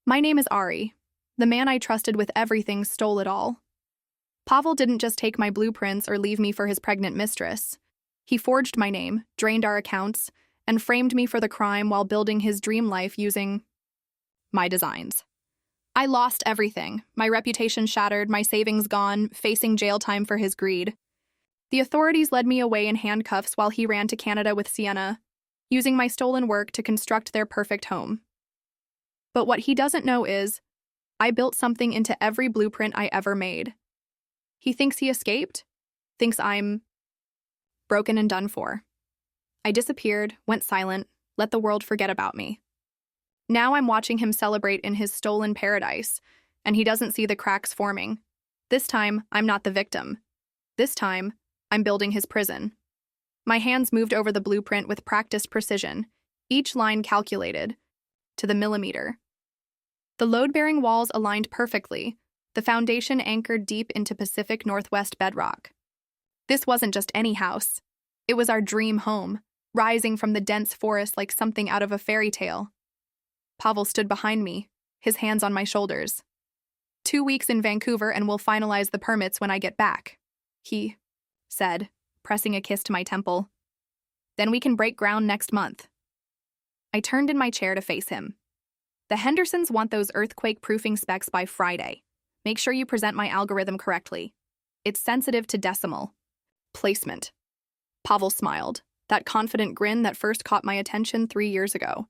My name is Ari. The man I trusted with everything stole it all. Pavel didn't just take my blueprints or leave me for his pregnant mistress. He forged my name, drained our accounts, and framed me for the crime while building his dream life using my designs. I lost everything. My reputation shattered, my savings gone, facing jail time for his greed. The authorities led me away in handcuffs while he ran to Canada with Sienna, using my stolen work to construct their perfect home. But what he doesn't know is, I built something into every blueprint I ever made. He thinks he escaped, thinks I'm broken and done for. I disappeared, went silent, let the world forget about me. Now I'm watching him celebrate in his stolen paradise, and he doesn't see the cracks forming. This time, I'm not the victim. This time, I'm building his prison. My hands moved over the blueprint with practiced precision, each line calculated, to the millimeter. The load-bearing walls aligned perfectly, the foundation anchored deep into Pacific Northwest bedrock. This wasn't just any house. It was our dream home, rising from the dense forest like something out of a fairy tale. Pavel stood behind me, his hands on my shoulders. 2 weeks in Vancouver and we'll finalize the permits when I get back, he said, pressing a kiss to my temple. Then we can break ground next month. I turned in my chair to face him. The Hendersons want those earthquake-proofing specs by Friday. Make sure you present my algorithm correctly. It's sensitive to decimal placement. Pavel smiled, that confident grin that first caught my attention 3 years ago.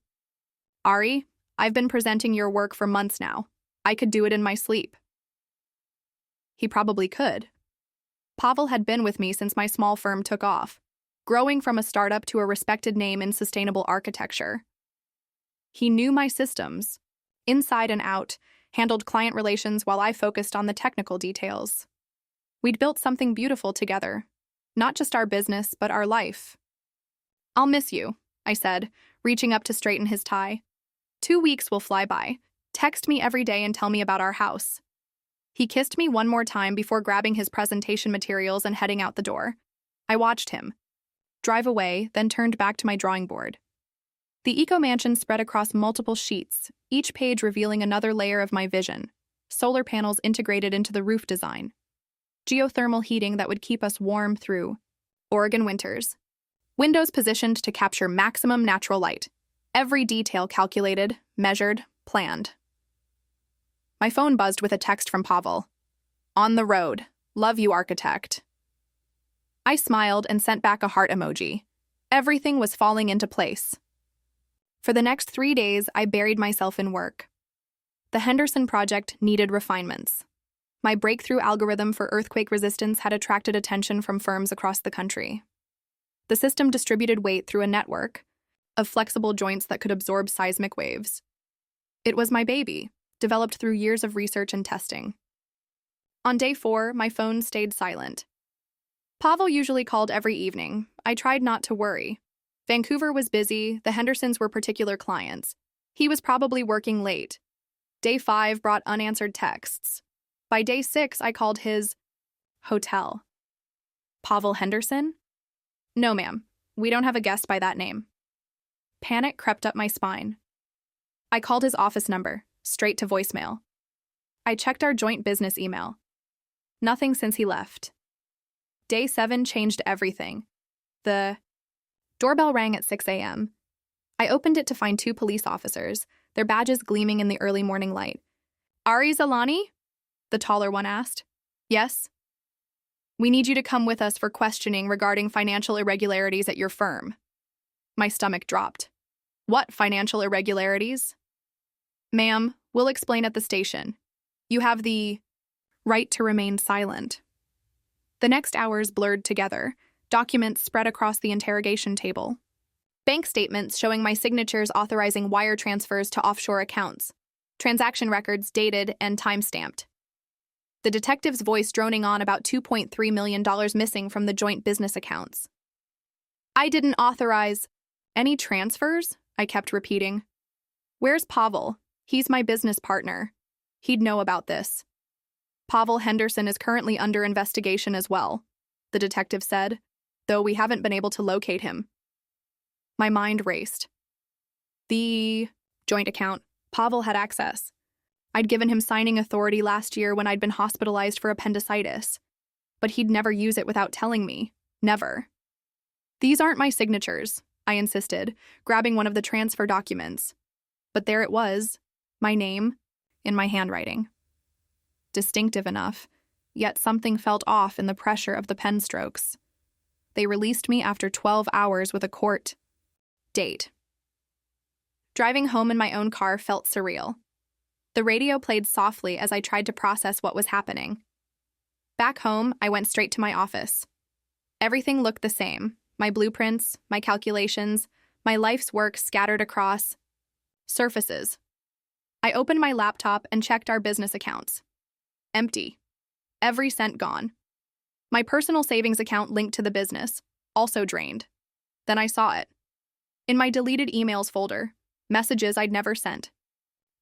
Ari, I've been presenting your work for months now. I could do it in my sleep. He probably could. Pavel had been with me since my small firm took off, growing from a startup to a respected name in sustainable architecture. He knew my systems, inside and out, handled client relations while I focused on the technical details. We'd built something beautiful together, not just our business, but our life. I'll miss you, I said, reaching up to straighten his tie. 2 weeks will fly by. Text me every day and tell me about our house. He kissed me one more time before grabbing his presentation materials and heading out the door. I watched him drive away, then turned back to my drawing board. The eco-mansion spread across multiple sheets, each page revealing another layer of my vision. Solar panels integrated into the roof design. Geothermal heating that would keep us warm through Oregon winters. Windows positioned to capture maximum natural light. Every detail calculated, measured, planned. My phone buzzed with a text from Pavel. On the road. Love you, architect. I smiled and sent back a heart emoji. Everything was falling into place. For the next 3 days, I buried myself in work. The Henderson project needed refinements. My breakthrough algorithm for earthquake resistance had attracted attention from firms across the country. The system distributed weight through a network of flexible joints that could absorb seismic waves. It was my baby, developed through years of research and testing. On day 4, my phone stayed silent. Pavel usually called every evening. I tried not to worry. Vancouver was busy, the Hendersons were particular clients. He was probably working late. Day 5 brought unanswered texts. By day 6, I called his hotel. Pavel Henderson? No, ma'am. We don't have a guest by that name. Panic crept up my spine. I called his office number, straight to voicemail. I checked our joint business email. Nothing since he left. Day 7 changed everything. The doorbell rang at 6 a.m. I opened it to find 2 police officers, their badges gleaming in the early morning light. Ari Zalani? The taller one asked. Yes. We need you to come with us for questioning regarding financial irregularities at your firm. My stomach dropped. What financial irregularities? Ma'am, we'll explain at the station. You have the right to remain silent. The next hours blurred together, documents spread across the interrogation table. Bank statements showing my signatures authorizing wire transfers to offshore accounts. Transaction records dated and time-stamped. The detective's voice droning on about $2.3 million missing from the joint business accounts. I didn't authorize any transfers, I kept repeating. Where's Pavel? He's my business partner. He'd know about this. Pavel Henderson is currently under investigation as well, the detective said, though we haven't been able to locate him. My mind raced. The joint account. Pavel had access. I'd given him signing authority last year when I'd been hospitalized for appendicitis, but he'd never use it without telling me. Never. These aren't my signatures, I insisted, grabbing one of the transfer documents. But there it was, my name, in my handwriting. Distinctive enough, yet something felt off in the pressure of the pen strokes. They released me after 12 hours with a court date. Driving home in my own car felt surreal. The radio played softly as I tried to process what was happening. Back home, I went straight to my office. Everything looked the same. My blueprints, my calculations, my life's work scattered across surfaces. I opened my laptop and checked our business accounts. Empty. Every cent gone. My personal savings account linked to the business, also drained. Then I saw it. In my deleted emails folder, messages I'd never sent.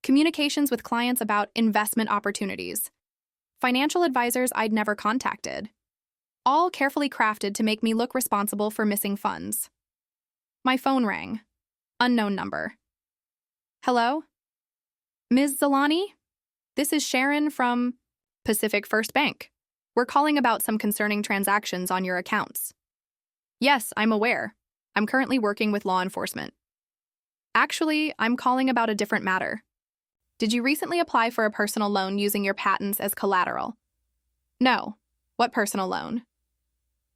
Communications with clients about investment opportunities. Financial advisors I'd never contacted. All carefully crafted to make me look responsible for missing funds. My phone rang. Unknown number. Hello? Ms. Zalani? This is Sharon from Pacific First Bank. We're calling about some concerning transactions on your accounts. Yes, I'm aware. I'm currently working with law enforcement. Actually, I'm calling about a different matter. Did you recently apply for a personal loan using your patents as collateral? No. What personal loan?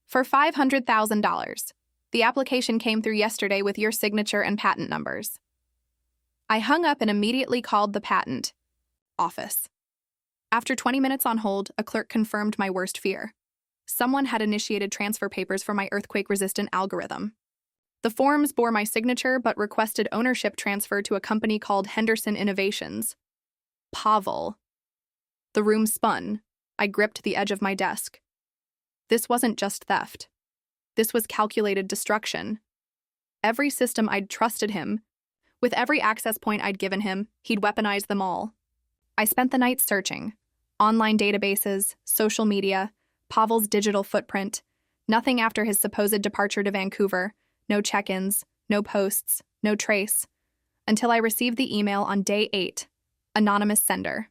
For $500,000. The application came through yesterday with your signature and patent numbers. I hung up and immediately called the patent office. After 20 minutes on hold, a clerk confirmed my worst fear. Someone had initiated transfer papers for my earthquake-resistant algorithm. The forms bore my signature but requested ownership transfer to a company called Henderson Innovations. Pavel. The room spun. I gripped the edge of my desk. This wasn't just theft. This was calculated destruction. Every system I'd trusted him, with every access point I'd given him, he'd weaponized them all. I spent the night searching. Online databases, social media, Pavel's digital footprint, nothing after his supposed departure to Vancouver, no check-ins, no posts, no trace, until I received the email on day 8, anonymous sender.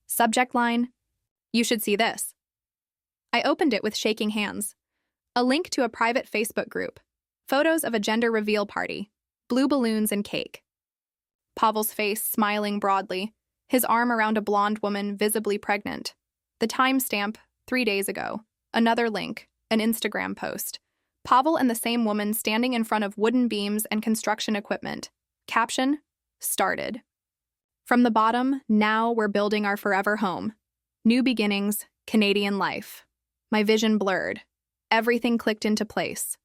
Subject line, you should see this. I opened it with shaking hands. A link to a private Facebook group, photos of a gender reveal party, blue balloons and cake. Pavel's face smiling broadly, his arm around a blonde woman visibly pregnant. The timestamp, 3 days ago. Another link, an Instagram post. Pavel and the same woman standing in front of wooden beams and construction equipment. Caption, started. From the bottom, now we're building our forever home. New beginnings, Canadian life. My vision blurred. Everything clicked into place.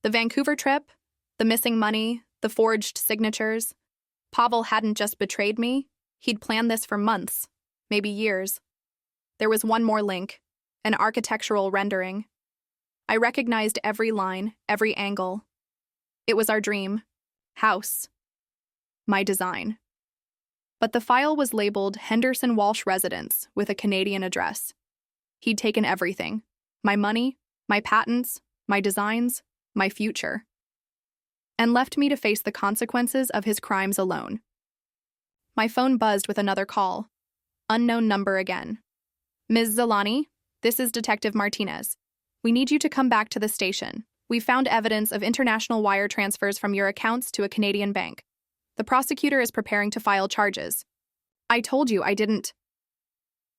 The Vancouver trip, the missing money, the forged signatures. Pavel hadn't just betrayed me. He'd planned this for months, maybe years. There was one more link, an architectural rendering. I recognized every line, every angle. It was our dream. House. My design. But the file was labeled Henderson Walsh Residence with a Canadian address. He'd taken everything. My money, my patents, my designs, my future. And left me to face the consequences of his crimes alone. My phone buzzed with another call. Unknown number again. Ms. Zalani, this is Detective Martinez. We need you to come back to the station. We've found evidence of international wire transfers from your accounts to a Canadian bank. The prosecutor is preparing to file charges. I told you I didn't.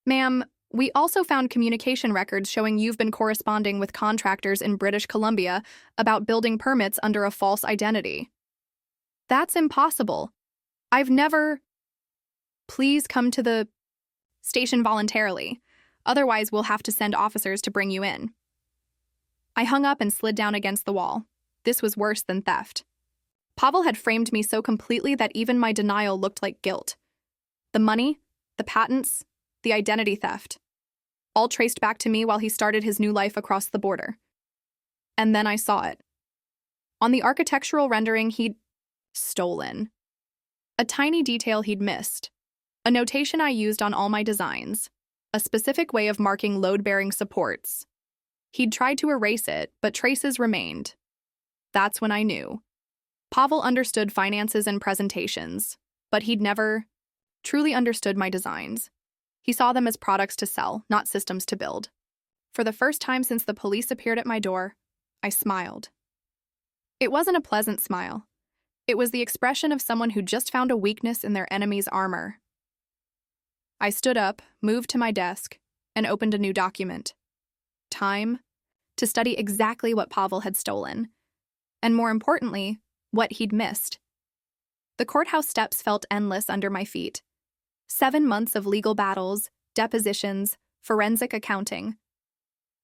Ma'am, we also found communication records showing you've been corresponding with contractors in British Columbia about building permits under a false identity. That's impossible. I've never... Please come to the station voluntarily. Otherwise, we'll have to send officers to bring you in. I hung up and slid down against the wall. This was worse than theft. Pavel had framed me so completely that even my denial looked like guilt. The money, the patents, the identity theft. All traced back to me while he started his new life across the border. And then I saw it. On the architectural rendering he'd stolen. A tiny detail he'd missed. A notation I used on all my designs. A specific way of marking load-bearing supports. He'd tried to erase it, but traces remained. That's when I knew. Pavel understood finances and presentations, but he'd never truly understood my designs. He saw them as products to sell, not systems to build. For the first time since the police appeared at my door, I smiled. It wasn't a pleasant smile. It was the expression of someone who just found a weakness in their enemy's armor. I stood up, moved to my desk, and opened a new document. Time to study exactly what Pavel had stolen, and more importantly, what he'd missed. The courthouse steps felt endless under my feet. 7 months of legal battles, depositions, forensic accounting.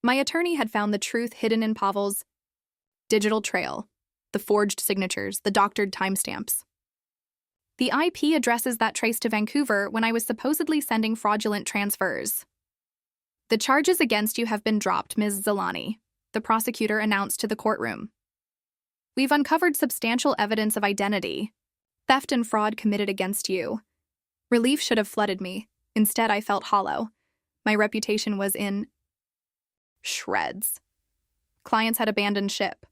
My attorney had found the truth hidden in Pavel's digital trail, the forged signatures, the doctored timestamps. The IP addresses that trace to Vancouver when I was supposedly sending fraudulent transfers. The charges against you have been dropped, Ms. Zelani, the prosecutor announced to the courtroom. We've uncovered substantial evidence of identity, theft and fraud committed against you. Relief should have flooded me. Instead, I felt hollow. My reputation was in shreds. Clients had abandoned ship.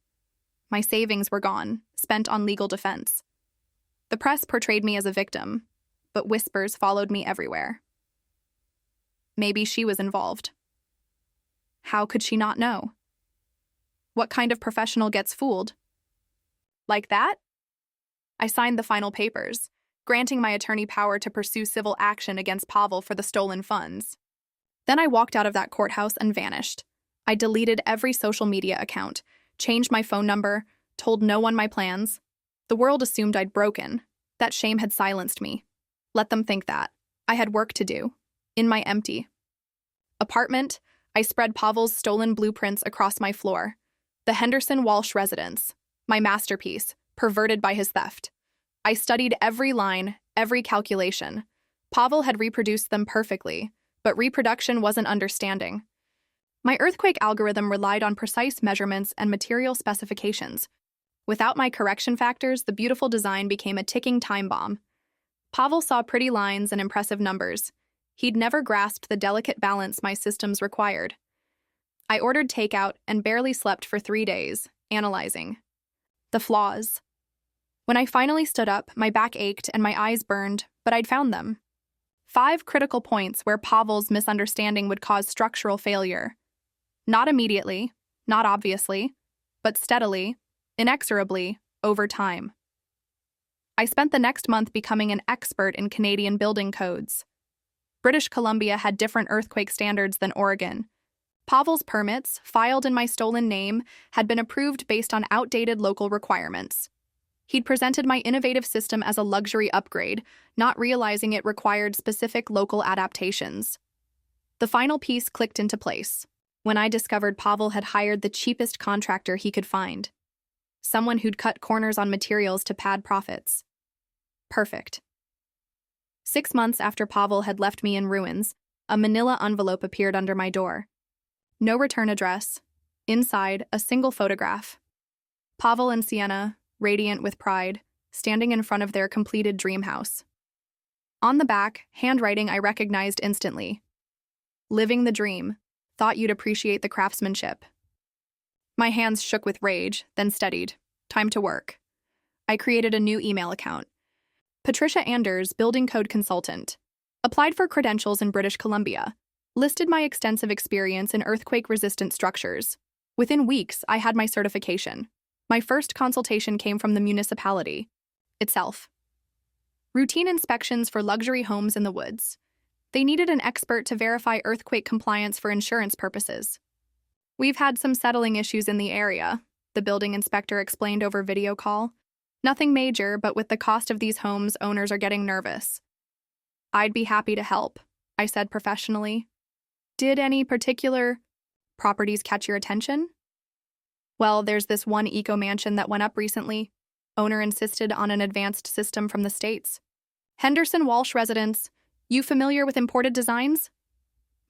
My savings were gone, spent on legal defense. The press portrayed me as a victim, but whispers followed me everywhere. Maybe she was involved. How could she not know? What kind of professional gets fooled? Like that? I signed the final papers, granting my attorney power to pursue civil action against Pavel for the stolen funds. Then I walked out of that courthouse and vanished. I deleted every social media account, changed my phone number, told no one my plans. The world assumed I'd broken. That shame had silenced me. Let them think that. I had work to do. In my empty apartment, I spread Pavel's stolen blueprints across my floor. The Henderson Walsh residence, my masterpiece, perverted by his theft. I studied every line, every calculation. Pavel had reproduced them perfectly, but reproduction wasn't understanding. My earthquake algorithm relied on precise measurements and material specifications. Without my correction factors, the beautiful design became a ticking time bomb. Pavel saw pretty lines and impressive numbers. He'd never grasped the delicate balance my systems required. I ordered takeout and barely slept for 3 days, analyzing the flaws. When I finally stood up, my back ached and my eyes burned, but I'd found them. 5 critical points where Pavel's misunderstanding would cause structural failure. Not immediately, not obviously, but steadily, inexorably, over time. I spent the next month becoming an expert in Canadian building codes. British Columbia had different earthquake standards than Oregon. Pavel's permits, filed in my stolen name, had been approved based on outdated local requirements. He'd presented my innovative system as a luxury upgrade, not realizing it required specific local adaptations. The final piece clicked into place when I discovered Pavel had hired the cheapest contractor he could find. Someone who'd cut corners on materials to pad profits. Perfect. 6 months after Pavel had left me in ruins, a manila envelope appeared under my door. No return address. Inside, a single photograph. Pavel and Sienna, radiant with pride, standing in front of their completed dream house. On the back, handwriting I recognized instantly. Living the dream. Thought you'd appreciate the craftsmanship. My hands shook with rage, then steadied. Time to work. I created a new email account. Patricia Anders, building code consultant. Applied for credentials in British Columbia. Listed my extensive experience in earthquake-resistant structures. Within weeks, I had my certification. My first consultation came from the municipality itself. Routine inspections for luxury homes in the woods. They needed an expert to verify earthquake compliance for insurance purposes. We've had some settling issues in the area, the building inspector explained over video call. Nothing major, but with the cost of these homes, owners are getting nervous. I'd be happy to help, I said professionally. Did any particular properties catch your attention? Well, there's this one eco-mansion that went up recently. Owner insisted on an advanced system from the States. Henderson Walsh residence. You familiar with imported designs?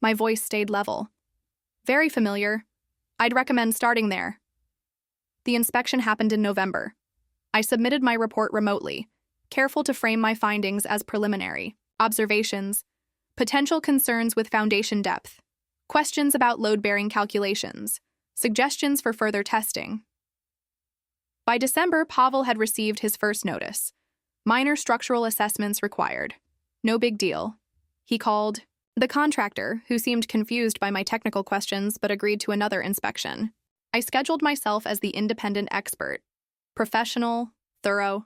My voice stayed level. Very familiar. I'd recommend starting there. The inspection happened in November. I submitted my report remotely, careful to frame my findings as preliminary. Observations. Potential concerns with foundation depth. Questions about load-bearing calculations. Suggestions for further testing. By December, Pavel had received his first notice. Minor structural assessments required. No big deal. He called the contractor, who seemed confused by my technical questions but agreed to another inspection. I scheduled myself as the independent expert. Professional, thorough.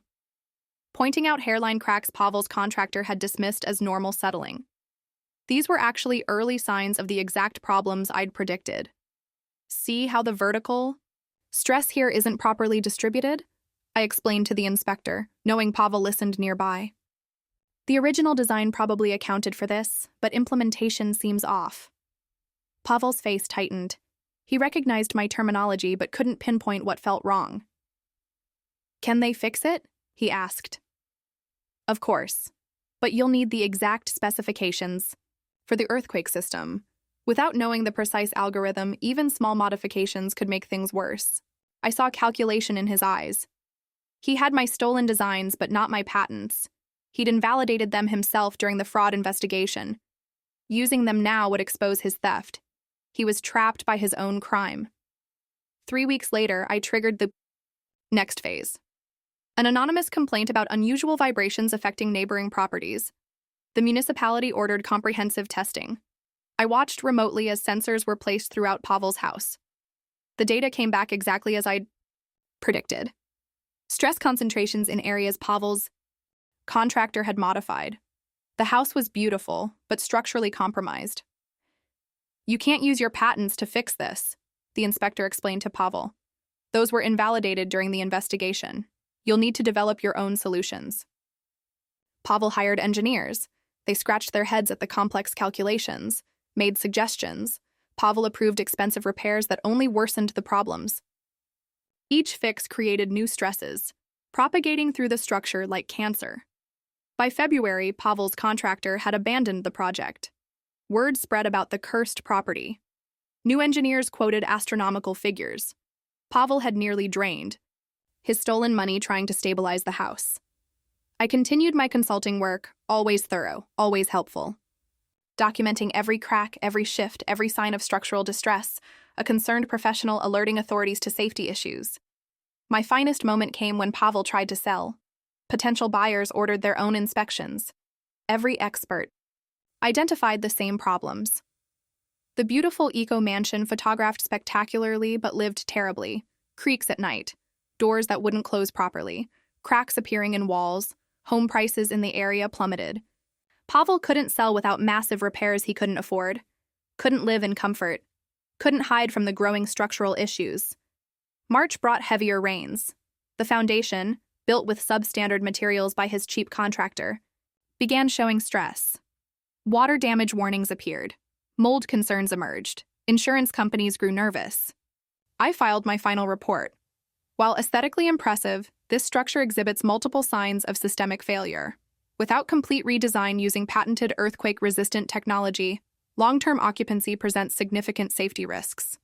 Pointing out hairline cracks Pavel's contractor had dismissed as normal settling. These were actually early signs of the exact problems I'd predicted. See how the vertical stress here isn't properly distributed? I explained to the inspector, knowing Pavel listened nearby. The original design probably accounted for this, but implementation seems off. Pavel's face tightened. He recognized my terminology but couldn't pinpoint what felt wrong. Can they fix it? He asked. Of course, but you'll need the exact specifications for the earthquake system. Without knowing the precise algorithm, even small modifications could make things worse. I saw calculation in his eyes. He had my stolen designs but not my patents. He'd invalidated them himself during the fraud investigation. Using them now would expose his theft. He was trapped by his own crime. 3 weeks later, I triggered the next phase. An anonymous complaint about unusual vibrations affecting neighboring properties. The municipality ordered comprehensive testing. I watched remotely as sensors were placed throughout Pavel's house. The data came back exactly as I'd predicted. Stress concentrations in areas Pavel's contractor had modified. The house was beautiful, but structurally compromised. You can't use your patents to fix this, the inspector explained to Pavel. Those were invalidated during the investigation. You'll need to develop your own solutions. Pavel hired engineers. They scratched their heads at the complex calculations, made suggestions. Pavel approved expensive repairs that only worsened the problems. Each fix created new stresses, propagating through the structure like cancer. By February, Pavel's contractor had abandoned the project. Word spread about the cursed property. New engineers quoted astronomical figures. Pavel had nearly drained his stolen money trying to stabilize the house. I continued my consulting work, always thorough, always helpful. Documenting every crack, every shift, every sign of structural distress, a concerned professional alerting authorities to safety issues. My finest moment came when Pavel tried to sell. Potential buyers ordered their own inspections. Every expert identified the same problems. The beautiful eco-mansion photographed spectacularly but lived terribly. Creaks at night, doors that wouldn't close properly, cracks appearing in walls, home prices in the area plummeted. Pavel couldn't sell without massive repairs he couldn't afford, couldn't live in comfort, couldn't hide from the growing structural issues. March brought heavier rains. The foundation, built with substandard materials by his cheap contractor, began showing stress. Water damage warnings appeared. Mold concerns emerged. Insurance companies grew nervous. I filed my final report. While aesthetically impressive, this structure exhibits multiple signs of systemic failure. Without complete redesign using patented earthquake-resistant technology, long-term occupancy presents significant safety risks.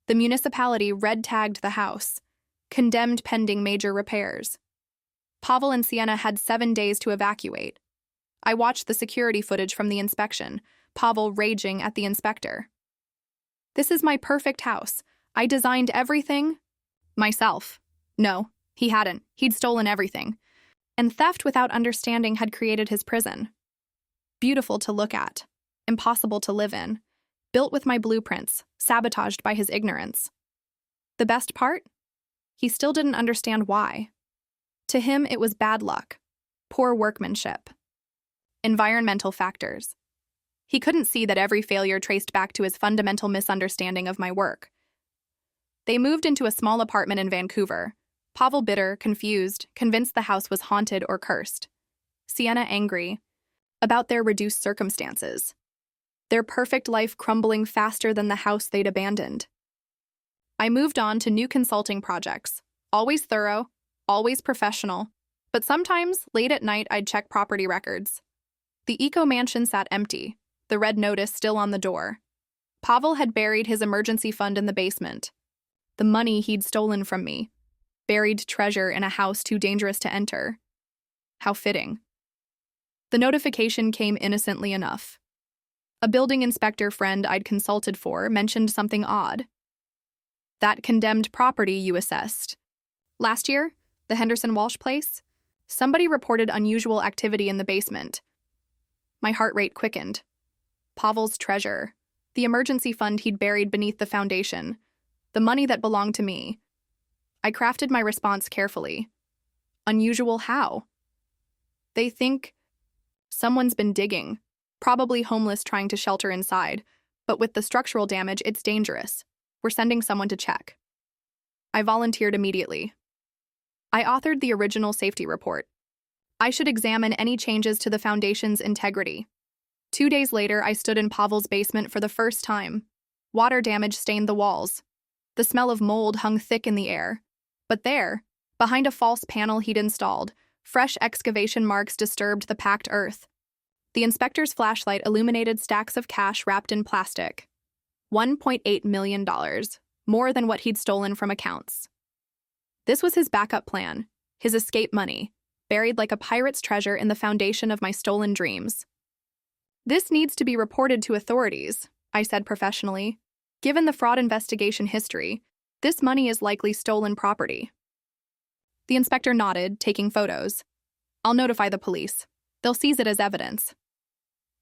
The municipality red-tagged the house, condemned pending major repairs. Pavel and Sienna had 7 days to evacuate. I watched the security footage from the inspection, Pavel raging at the inspector. This is my perfect house. I designed everything myself. No, he hadn't. He'd stolen everything. And theft without understanding had created his prison. Beautiful to look at, impossible to live in, built with my blueprints, sabotaged by his ignorance. The best part? He still didn't understand why. To him, it was bad luck, poor workmanship, environmental factors. He couldn't see that every failure traced back to his fundamental misunderstanding of my work. They moved into a small apartment in Vancouver. Pavel bitter, confused, convinced the house was haunted or cursed. Sienna angry about their reduced circumstances. Their perfect life crumbling faster than the house they'd abandoned. I moved on to new consulting projects. Always thorough, always professional, but sometimes, late at night, I'd check property records. The eco-mansion sat empty, the red notice still on the door. Pavel had buried his emergency fund in the basement. The money he'd stolen from me. Buried treasure in a house too dangerous to enter. How fitting. The notification came innocently enough. A building inspector friend I'd consulted for mentioned something odd. That condemned property you assessed. Last year, the Henderson Walsh place? Somebody reported unusual activity in the basement. My heart rate quickened. Pavel's treasure. The emergency fund he'd buried beneath the foundation. The money that belonged to me. I crafted my response carefully. Unusual how? They think someone's been digging, probably homeless trying to shelter inside, but with the structural damage, it's dangerous. We're sending someone to check. I volunteered immediately. I authored the original safety report. I should examine any changes to the foundation's integrity. 2 days later, I stood in Pavel's basement for the first time. Water damage stained the walls. The smell of mold hung thick in the air. But there, behind a false panel he'd installed, fresh excavation marks disturbed the packed earth. The inspector's flashlight illuminated stacks of cash wrapped in plastic. $1.8 million, more than what he'd stolen from accounts. This was his backup plan, his escape money, buried like a pirate's treasure in the foundation of my stolen dreams. This needs to be reported to authorities, I said professionally. Given the fraud investigation history, this money is likely stolen property. The inspector nodded, taking photos. I'll notify the police. They'll seize it as evidence.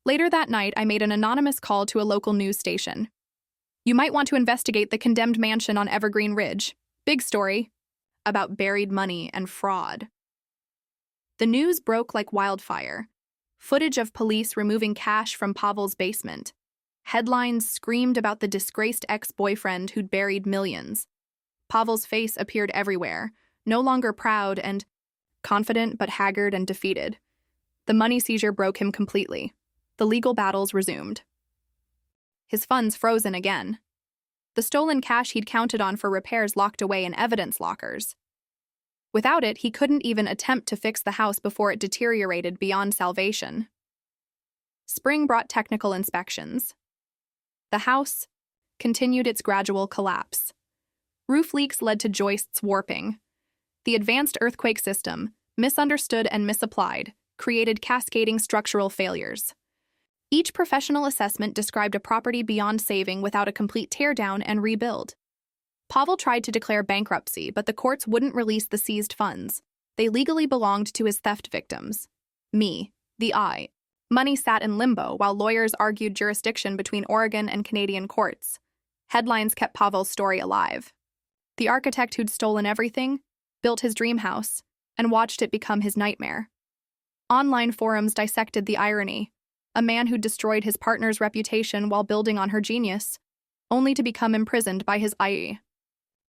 Later that night, I made an anonymous call to a local news station. You might want to investigate the condemned mansion on Evergreen Ridge. Big story. About buried money and fraud. The news broke like wildfire. Footage of police removing cash from Pavel's basement. Headlines screamed about the disgraced ex-boyfriend who'd buried millions. Pavel's face appeared everywhere, no longer proud and confident but haggard and defeated. The money seizure broke him completely. The legal battles resumed. His funds frozen again. The stolen cash he'd counted on for repairs locked away in evidence lockers. Without it, he couldn't even attempt to fix the house before it deteriorated beyond salvation. Spring brought technical inspections. The house continued its gradual collapse. Roof leaks led to joists warping. The advanced earthquake system, misunderstood and misapplied, created cascading structural failures. Each professional assessment described a property beyond saving without a complete teardown and rebuild. Pavel tried to declare bankruptcy, but the courts wouldn't release the seized funds. They legally belonged to his theft victims. Me, the I. Money sat in limbo while lawyers argued jurisdiction between Oregon and Canadian courts. Headlines kept Pavel's story alive. The architect who'd stolen everything, built his dream house, and watched it become his nightmare. Online forums dissected the irony. A man who destroyed his partner's reputation while building on her genius, only to become imprisoned by his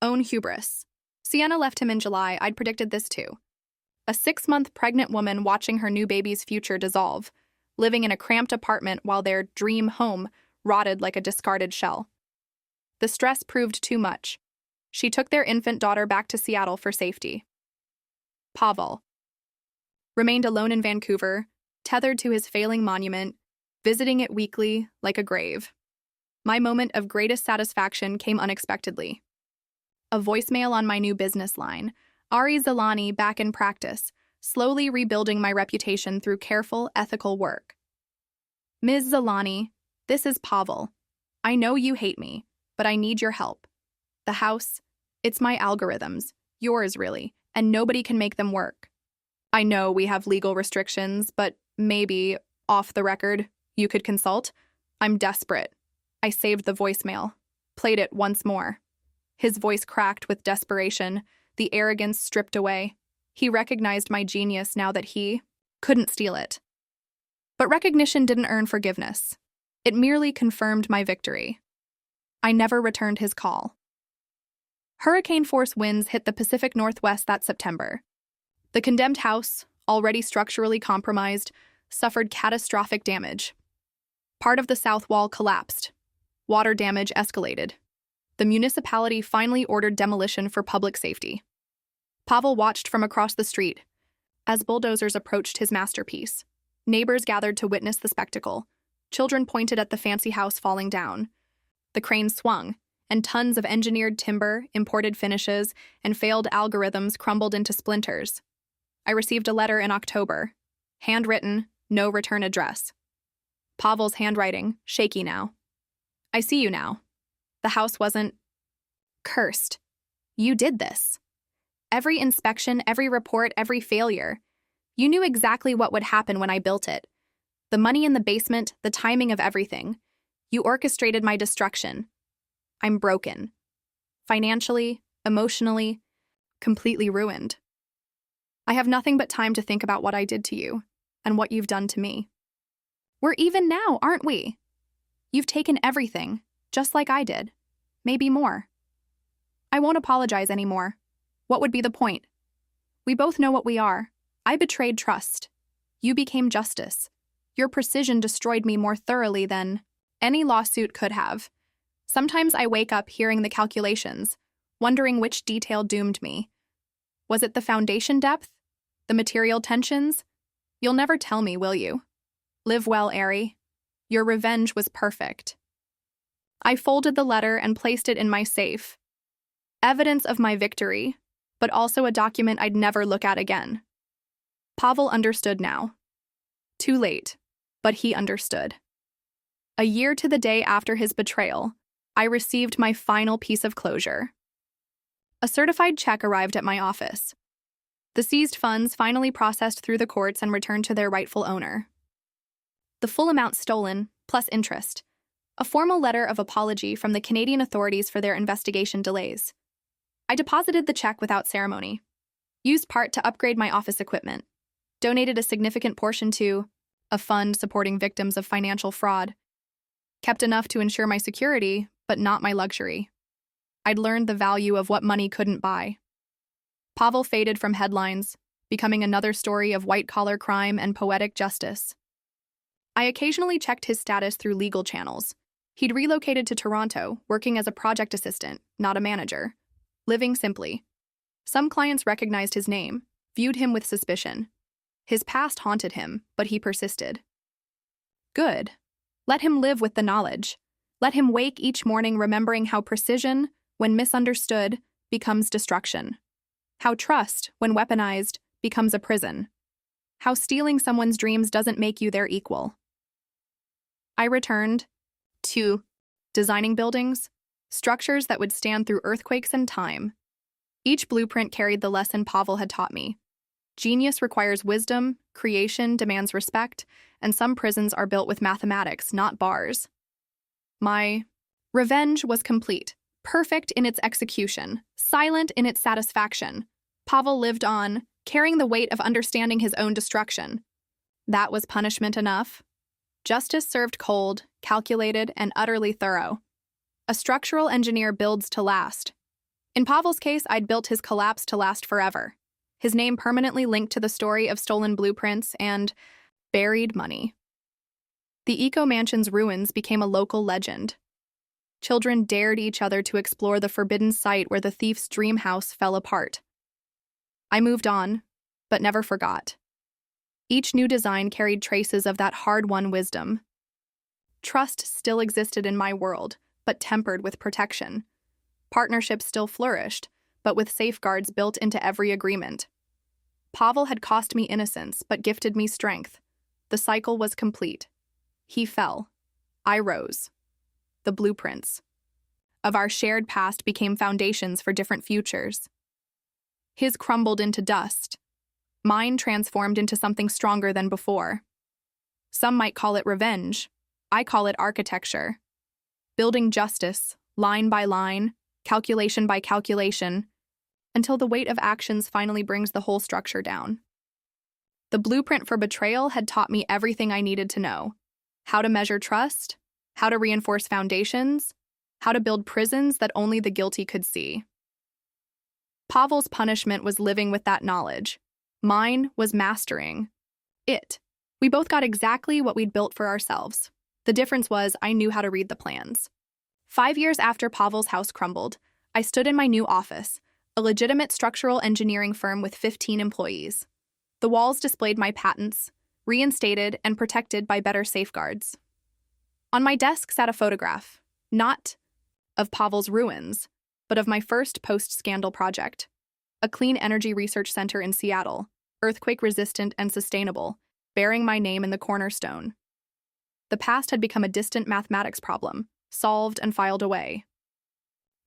own hubris. Sienna left him in July. I'd predicted this too. A 6-month pregnant woman watching her new baby's future dissolve, living in a cramped apartment while their dream home rotted like a discarded shell. The stress proved too much. She took their infant daughter back to Seattle for safety. Pavel remained alone in Vancouver, tethered to his failing monument, visiting it weekly like a grave. My moment of greatest satisfaction came unexpectedly. A voicemail on my new business line, Ari Zalani back in practice, slowly rebuilding my reputation through careful, ethical work. Ms. Zalani, this is Pavel. I know you hate me, but I need your help. The house, it's my algorithms, yours really, and nobody can make them work. I know we have legal restrictions, but maybe, off the record, you could consult. I'm desperate. I saved the voicemail, played it once more. His voice cracked with desperation, the arrogance stripped away. He recognized my genius now that he couldn't steal it. But recognition didn't earn forgiveness. It merely confirmed my victory. I never returned his call. Hurricane-force winds hit the Pacific Northwest that September. The condemned house, already structurally compromised, suffered catastrophic damage. Part of the south wall collapsed. Water damage escalated. The municipality finally ordered demolition for public safety. Pavel watched from across the street as bulldozers approached his masterpiece. Neighbors gathered to witness the spectacle. Children pointed at the fancy house falling down. The crane swung, and tons of engineered timber, imported finishes, and failed algorithms crumbled into splinters. I received a letter in October. Handwritten, no return address. Pavel's handwriting, shaky now. I see you now. The house wasn't cursed. You did this. Every inspection, every report, every failure. You knew exactly what would happen when I built it. The money in the basement, the timing of everything. You orchestrated my destruction. I'm broken. Financially, emotionally, completely ruined. I have nothing but time to think about what I did to you and what you've done to me. We're even now, aren't we? You've taken everything, just like I did. Maybe more. I won't apologize anymore. What would be the point? We both know what we are. I betrayed trust. You became justice. Your precision destroyed me more thoroughly than any lawsuit could have. Sometimes I wake up hearing the calculations, wondering which detail doomed me. Was it the foundation depth? The material tensions? You'll never tell me, will you? Live well, Ari. Your revenge was perfect. I folded the letter and placed it in my safe. Evidence of my victory, but also a document I'd never look at again. Pavel understood now. Too late, but he understood. A year to the day after his betrayal, I received my final piece of closure. A certified check arrived at my office. The seized funds finally processed through the courts and returned to their rightful owner. The full amount stolen, plus interest. A formal letter of apology from the Canadian authorities for their investigation delays. I deposited the check without ceremony. Used part to upgrade my office equipment. Donated a significant portion to a fund supporting victims of financial fraud. Kept enough to ensure my security, but not my luxury. I'd learned the value of what money couldn't buy. Pavel faded from headlines, becoming another story of white-collar crime and poetic justice. I occasionally checked his status through legal channels. He'd relocated to Toronto, working as a project assistant, not a manager. Living simply. Some clients recognized his name, viewed him with suspicion. His past haunted him, but he persisted. Good. Let him live with the knowledge. Let him wake each morning remembering how precision, when misunderstood, becomes destruction. How trust, when weaponized, becomes a prison. How stealing someone's dreams doesn't make you their equal. I returned to designing buildings, structures that would stand through earthquakes and time. Each blueprint carried the lesson Pavel had taught me. Genius requires wisdom, creation demands respect, and some prisons are built with mathematics, not bars. My revenge was complete. Perfect in its execution, silent in its satisfaction. Pavel lived on, carrying the weight of understanding his own destruction. That was punishment enough. Justice served cold, calculated, and utterly thorough. A structural engineer builds to last. In Pavel's case, I'd built his collapse to last forever. His name permanently linked to the story of stolen blueprints and buried money. The Eco Mansion's ruins became a local legend. Children dared each other to explore the forbidden site where the thief's dream house fell apart. I moved on, but never forgot. Each new design carried traces of that hard-won wisdom. Trust still existed in my world, but tempered with protection. Partnerships still flourished, but with safeguards built into every agreement. Pavel had cost me innocence, but gifted me strength. The cycle was complete. He fell. I rose. The blueprints of our shared past became foundations for different futures. His crumbled into dust. Mine transformed into something stronger than before. Some might call it revenge. I call it architecture. Building justice, line by line, calculation by calculation, until the weight of actions finally brings the whole structure down. The blueprint for betrayal had taught me everything I needed to know. How to measure trust, how to reinforce foundations, how to build prisons that only the guilty could see. Pavel's punishment was living with that knowledge. Mine was mastering it. We both got exactly what we'd built for ourselves. The difference was I knew how to read the plans. 5 years after Pavel's house crumbled, I stood in my new office, a legitimate structural engineering firm with 15 employees. The walls displayed my patents, reinstated and protected by better safeguards. On my desk sat a photograph, not of Pavel's ruins, but of my first post-scandal project, a clean energy research center in Seattle, earthquake-resistant and sustainable, bearing my name in the cornerstone. The past had become a distant mathematics problem, solved and filed away.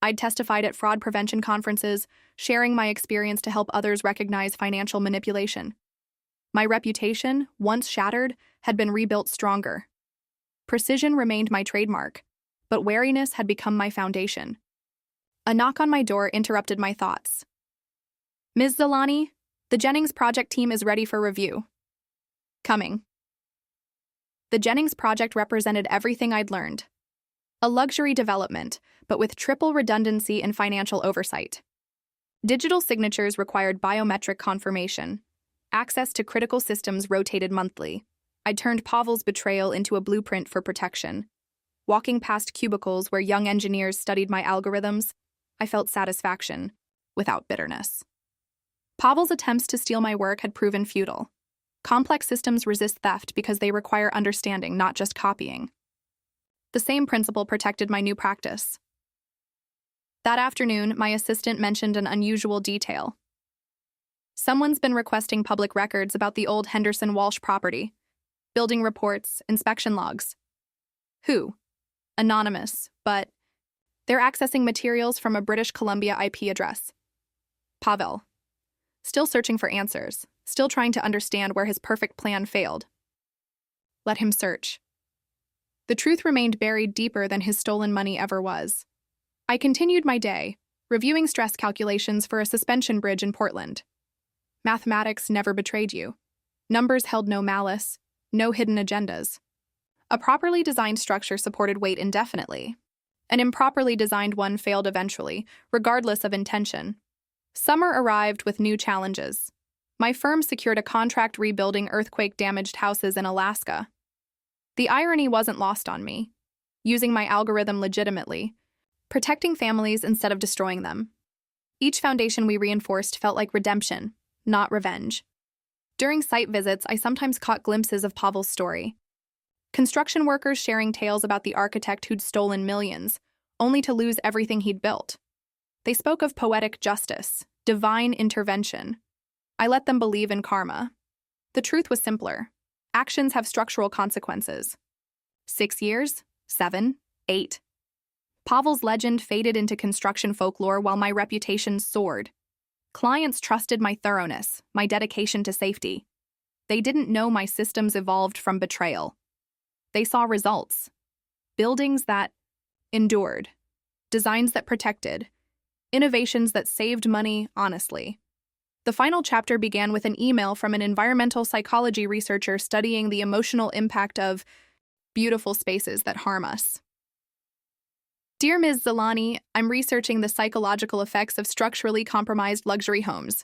I'd testified at fraud prevention conferences, sharing my experience to help others recognize financial manipulation. My reputation, once shattered, had been rebuilt stronger. Precision remained my trademark, but wariness had become my foundation. A knock on my door interrupted my thoughts. "Ms. Zalani, the Jennings project team is ready for review." Coming. The Jennings project represented everything I'd learned. A luxury development, but with triple redundancy and financial oversight. Digital signatures required biometric confirmation. Access to critical systems rotated monthly. I turned Pavel's betrayal into a blueprint for protection. Walking past cubicles where young engineers studied my algorithms, I felt satisfaction, without bitterness. Pavel's attempts to steal my work had proven futile. Complex systems resist theft because they require understanding, not just copying. The same principle protected my new practice. That afternoon, my assistant mentioned an unusual detail. Someone's been requesting public records about the old Henderson Walsh property. Building reports, inspection logs. Who? Anonymous, but they're accessing materials from a British Columbia IP address. Pavel. Still searching for answers, still trying to understand where his perfect plan failed. Let him search. The truth remained buried deeper than his stolen money ever was. I continued my day, reviewing stress calculations for a suspension bridge in Portland. Mathematics never betrayed you. Numbers held no malice, no hidden agendas. A properly designed structure supported weight indefinitely. An improperly designed one failed eventually, regardless of intention. Summer arrived with new challenges. My firm secured a contract rebuilding earthquake-damaged houses in Alaska. The irony wasn't lost on me. Using my algorithm legitimately, protecting families instead of destroying them. Each foundation we reinforced felt like redemption, not revenge. During site visits, I sometimes caught glimpses of Pavel's story. Construction workers sharing tales about the architect who'd stolen millions, only to lose everything he'd built. They spoke of poetic justice, divine intervention. I let them believe in karma. The truth was simpler. Actions have structural consequences. 6 years? 7? 8? Pavel's legend faded into construction folklore while my reputation soared. Clients trusted my thoroughness, my dedication to safety. They didn't know my systems evolved from betrayal. They saw results. Buildings that endured. Designs that protected. Innovations that saved money honestly. The final chapter began with an email from an environmental psychology researcher studying the emotional impact of beautiful spaces that harm us. Dear Ms. Zalani, I'm researching the psychological effects of structurally compromised luxury homes.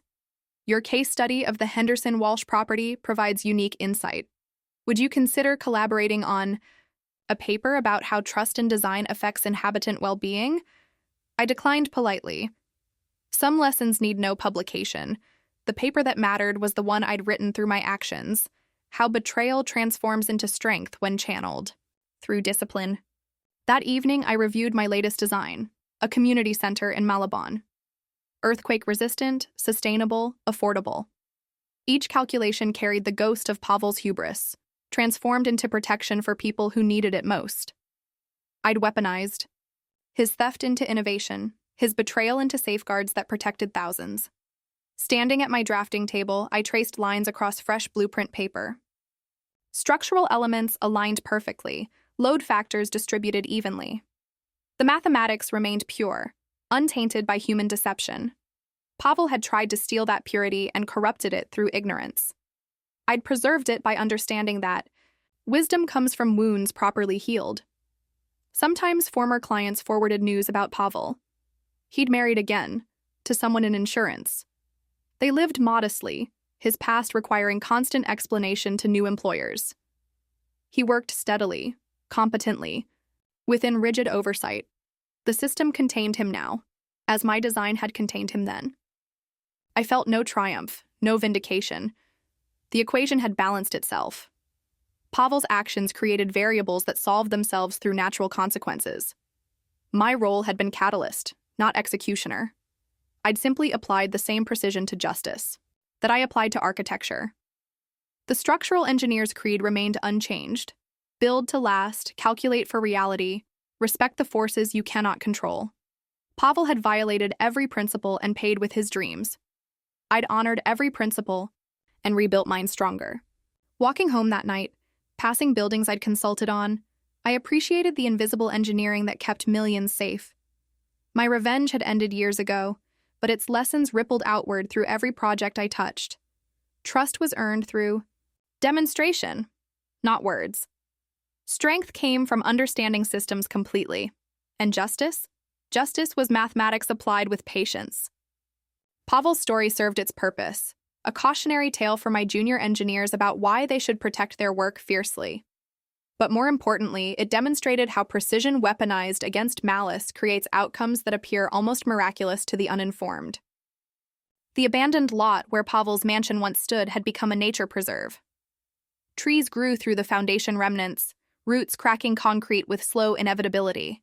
Your case study of the Henderson Walsh property provides unique insight. Would you consider collaborating on a paper about how trust in design affects inhabitant well-being? I declined politely. Some lessons need no publication. The paper that mattered was the one I'd written through my actions, how betrayal transforms into strength when channeled through discipline. That evening, I reviewed my latest design, a community center in Malabon. Earthquake-resistant, sustainable, affordable. Each calculation carried the ghost of Pavel's hubris, transformed into protection for people who needed it most. I'd weaponized his theft into innovation, his betrayal into safeguards that protected thousands. Standing at my drafting table, I traced lines across fresh blueprint paper. Structural elements aligned perfectly, load factors distributed evenly. The mathematics remained pure, untainted by human deception. Pavel had tried to steal that purity and corrupted it through ignorance. I'd preserved it by understanding that wisdom comes from wounds properly healed. Sometimes former clients forwarded news about Pavel. He'd married again, to someone in insurance. They lived modestly, his past requiring constant explanation to new employers. He worked steadily, competently, within rigid oversight. The system contained him now, as my design had contained him then. I felt no triumph, no vindication. The equation had balanced itself. Pavel's actions created variables that solved themselves through natural consequences. My role had been catalyst, not executioner. I'd simply applied the same precision to justice that I applied to architecture. The structural engineer's creed remained unchanged. Build to last, calculate for reality, respect the forces you cannot control. Pavel had violated every principle and paid with his dreams. I'd honored every principle and rebuilt mine stronger. Walking home that night, passing buildings I'd consulted on, I appreciated the invisible engineering that kept millions safe. My revenge had ended years ago, but its lessons rippled outward through every project I touched. Trust was earned through demonstration, not words. Strength came from understanding systems completely. And justice? Justice was mathematics applied with patience. Pavel's story served its purpose, a cautionary tale for my junior engineers about why they should protect their work fiercely. But more importantly, it demonstrated how precision weaponized against malice creates outcomes that appear almost miraculous to the uninformed. The abandoned lot where Pavel's mansion once stood had become a nature preserve. Trees grew through the foundation remnants, roots cracking concrete with slow inevitability.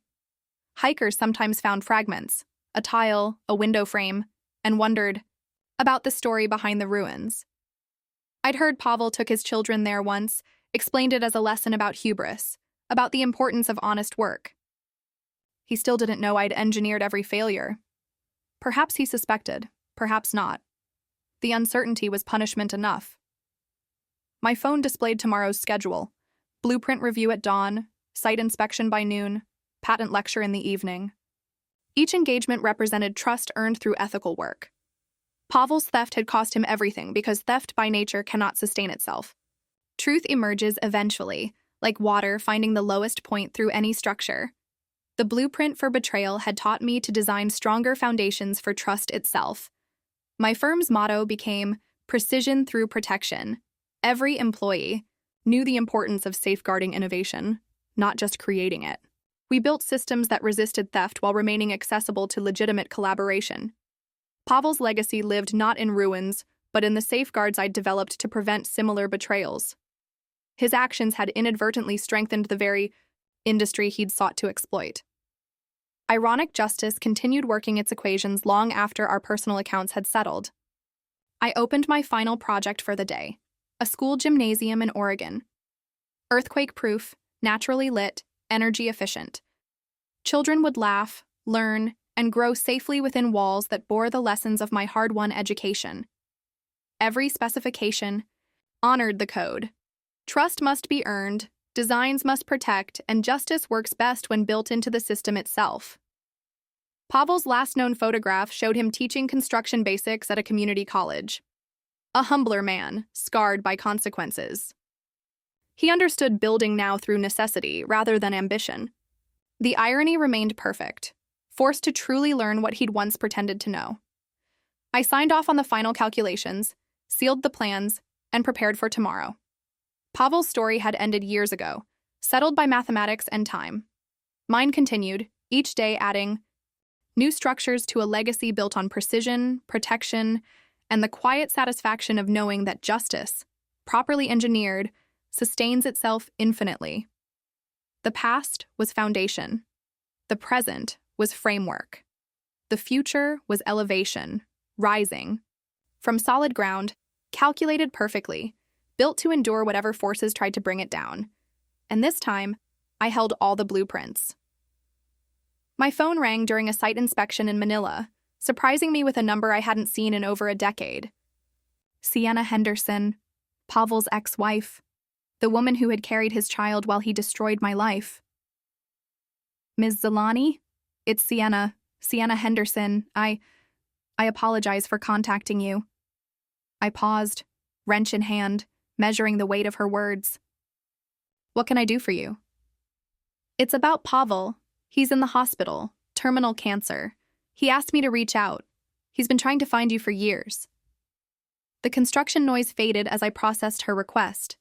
Hikers sometimes found fragments, a tile, a window frame, and wondered about the story behind the ruins. I'd heard Pavel took his children there once, explained it as a lesson about hubris, about the importance of honest work. He still didn't know I'd engineered every failure. Perhaps he suspected, perhaps not. The uncertainty was punishment enough. My phone displayed tomorrow's schedule: blueprint review at dawn, site inspection by noon, patent lecture in the evening. Each engagement represented trust earned through ethical work. Pavel's theft had cost him everything because theft by nature cannot sustain itself. Truth emerges eventually, like water finding the lowest point through any structure. The blueprint for betrayal had taught me to design stronger foundations for trust itself. My firm's motto became precision through protection. Every employee knew the importance of safeguarding innovation, not just creating it. We built systems that resisted theft while remaining accessible to legitimate collaboration. Pavel's legacy lived not in ruins, but in the safeguards I'd developed to prevent similar betrayals. His actions had inadvertently strengthened the very industry he'd sought to exploit. Ironic justice continued working its equations long after our personal accounts had settled. I opened my final project for the day, a school gymnasium in Oregon. Earthquake-proof, naturally lit, energy efficient. Children would laugh, learn, and grow safely within walls that bore the lessons of my hard-won education. Every specification honored the code. Trust must be earned, designs must protect, and justice works best when built into the system itself. Pavel's last known photograph showed him teaching construction basics at a community college. A humbler man, scarred by consequences. He understood building now through necessity rather than ambition. The irony remained perfect, forced to truly learn what he'd once pretended to know. I signed off on the final calculations, sealed the plans, and prepared for tomorrow. Pavel's story had ended years ago, settled by mathematics and time. Mine continued, each day adding new structures to a legacy built on precision, protection, and the quiet satisfaction of knowing that justice, properly engineered, sustains itself infinitely. The past was foundation. The present was framework. The future was elevation, rising. From solid ground, calculated perfectly, built to endure whatever forces tried to bring it down. And this time, I held all the blueprints. My phone rang during a site inspection in Manila, surprising me with a number I hadn't seen in over a decade. Sienna Henderson, Pavel's ex-wife, the woman who had carried his child while he destroyed my life. Ms. Zalani? It's Sienna Henderson. I apologize for contacting you. I paused, wrench in hand, measuring the weight of her words. What can I do for you? It's about Pavel. He's in the hospital, terminal cancer. He asked me to reach out. He's been trying to find you for years. The construction noise faded as I processed her request.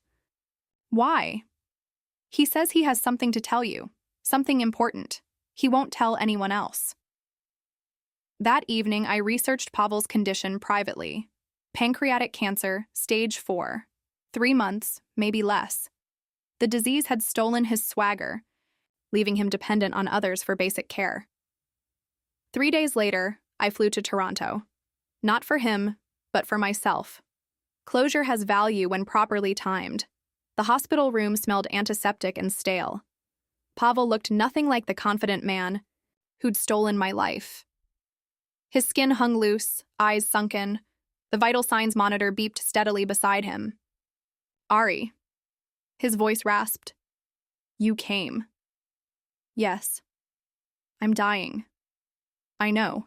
Why? He says he has something to tell you, something important. He won't tell anyone else. That evening, I researched Pavel's condition privately. Pancreatic cancer, stage 4. 3 months, maybe less. The disease had stolen his swagger, leaving him dependent on others for basic care. 3 days later, I flew to Toronto. Not for him, but for myself. Closure has value when properly timed. The hospital room smelled antiseptic and stale. Pavel looked nothing like the confident man who'd stolen my life. His skin hung loose, eyes sunken, The vital signs monitor beeped steadily beside him. Ari. His voice rasped. You came. Yes. I'm dying. I know.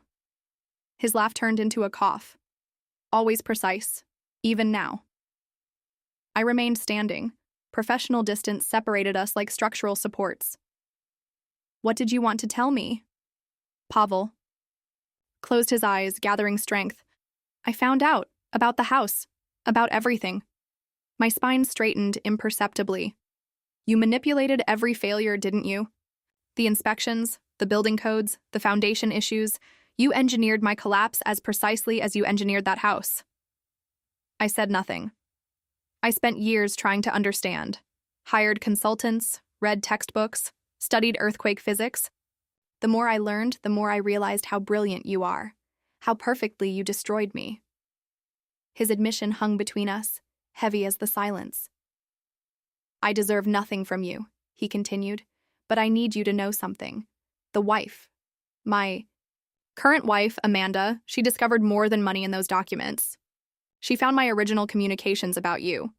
His laugh turned into a cough. Always precise, even now. I remained standing. Professional distance separated us like structural supports. What did you want to tell me? Pavel closed his eyes, gathering strength. I found out about the house, about everything. My spine straightened imperceptibly. You manipulated every failure, didn't you? The inspections, the building codes, the foundation issues. You engineered my collapse as precisely as you engineered that house. I said nothing. I spent years trying to understand. Hired consultants, read textbooks, studied earthquake physics. The more I learned, the more I realized how brilliant you are, how perfectly you destroyed me. His admission hung between us, heavy as the silence. I deserve nothing from you, he continued, but I need you to know something. The wife, my current wife, Amanda, she discovered more than money in those documents. She found my original communications about you,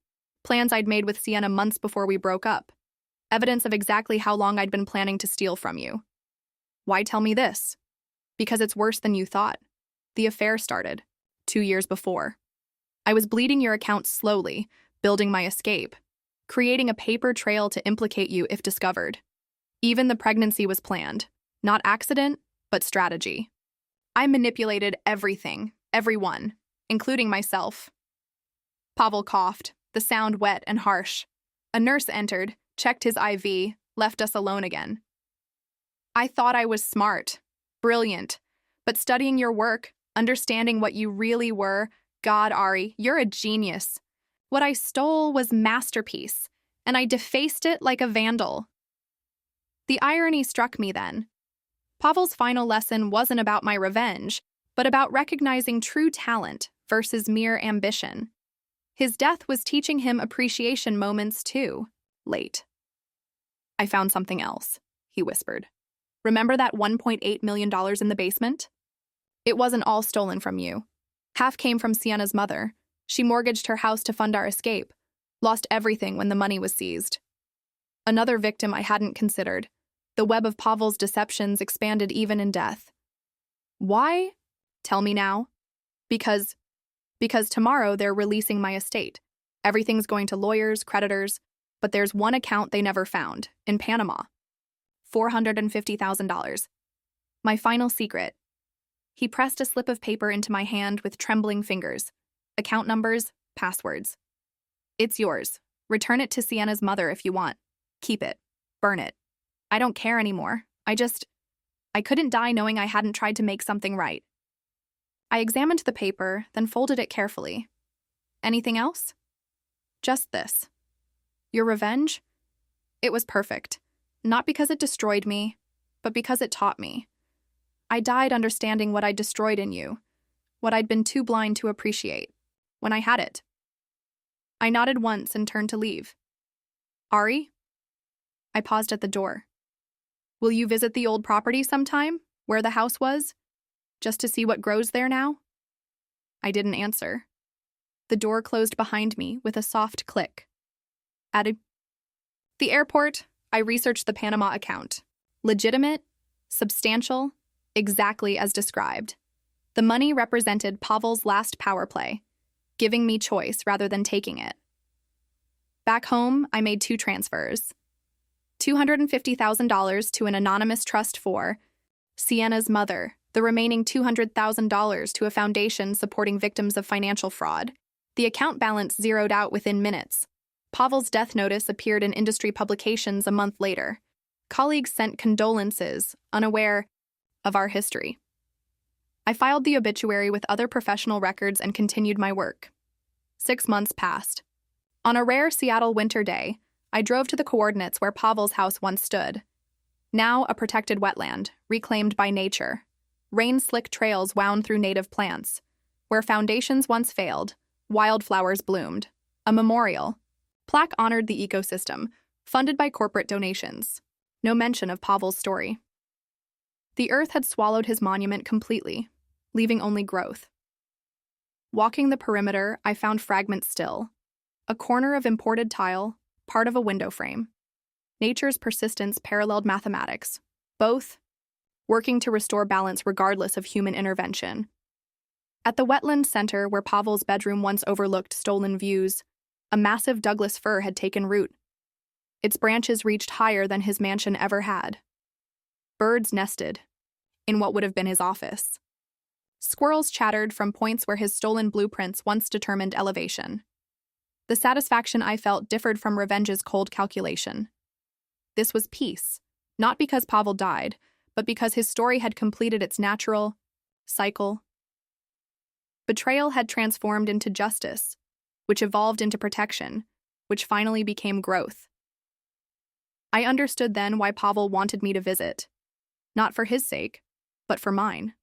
plans I'd made with Sienna months before we broke up, evidence of exactly how long I'd been planning to steal from you. Why tell me this? Because it's worse than you thought. The affair started 2 years before. I was bleeding your account slowly, building my escape, creating a paper trail to implicate you if discovered. Even the pregnancy was planned, not accident, but strategy. I manipulated everything, everyone, including myself. Pavel coughed, the sound wet and harsh. A nurse entered, checked his IV, left us alone again. I thought I was smart, brilliant, but studying your work, understanding what you really were, God, Ari, you're a genius. What I stole was masterpiece, and I defaced it like a vandal. The irony struck me then. Pavel's final lesson wasn't about my revenge, but about recognizing true talent versus mere ambition. His death was teaching him appreciation moments too, late. I found something else, he whispered. Remember that $1.8 million in the basement? It wasn't all stolen from you. Half came from Sienna's mother. She mortgaged her house to fund our escape, lost everything when the money was seized. Another victim I hadn't considered. The web of Pavel's deceptions expanded even in death. Why? Tell me now. Because tomorrow they're releasing my estate. Everything's going to lawyers, creditors, but there's one account they never found, in Panama. $450,000. My final secret. He pressed a slip of paper into my hand with trembling fingers. Account numbers, passwords. It's yours. Return it to Sienna's mother if you want. Keep it. Burn it. I don't care anymore. I couldn't die knowing I hadn't tried to make something right. I examined the paper, then folded it carefully. Anything else? Just this. Your revenge? It was perfect. Not because it destroyed me, but because it taught me. I died understanding what I'd destroyed in you, what I'd been too blind to appreciate, when I had it. I nodded once and turned to leave. Ari? I paused at the door. Will you visit the old property sometime, where the house was, just to see what grows there now? I didn't answer. The door closed behind me with a soft click. At the airport, I researched the Panama account. Legitimate, substantial, exactly as described. The money represented Pavel's last power play, giving me choice rather than taking it. Back home, I made 2 transfers. $250,000 to an anonymous trust for Sienna's mother, the remaining $200,000 to a foundation supporting victims of financial fraud. The account balance zeroed out within minutes. Pavel's death notice appeared in industry publications a month later. Colleagues sent condolences, unaware of our history. I filed the obituary with other professional records and continued my work. 6 months passed. On a rare Seattle winter day, I drove to the coordinates where Pavel's house once stood. Now a protected wetland, reclaimed by nature. Rain-slick trails wound through native plants. Where foundations once failed, wildflowers bloomed. A memorial. Plaque honored the ecosystem, funded by corporate donations. No mention of Pavel's story. The earth had swallowed his monument completely, leaving only growth. Walking the perimeter, I found fragments still. A corner of imported tile, part of a window frame. Nature's persistence paralleled mathematics, both working to restore balance regardless of human intervention. At the wetland center where Pavel's bedroom once overlooked stolen views, a massive Douglas fir had taken root. Its branches reached higher than his mansion ever had. Birds nested in what would have been his office. Squirrels chattered from points where his stolen blueprints once determined elevation. The satisfaction I felt differed from revenge's cold calculation. This was peace, not because Pavel died, but because his story had completed its natural cycle. Betrayal had transformed into justice, which evolved into protection, which finally became growth. I understood then why Pavel wanted me to visit. Not for his sake, but for mine.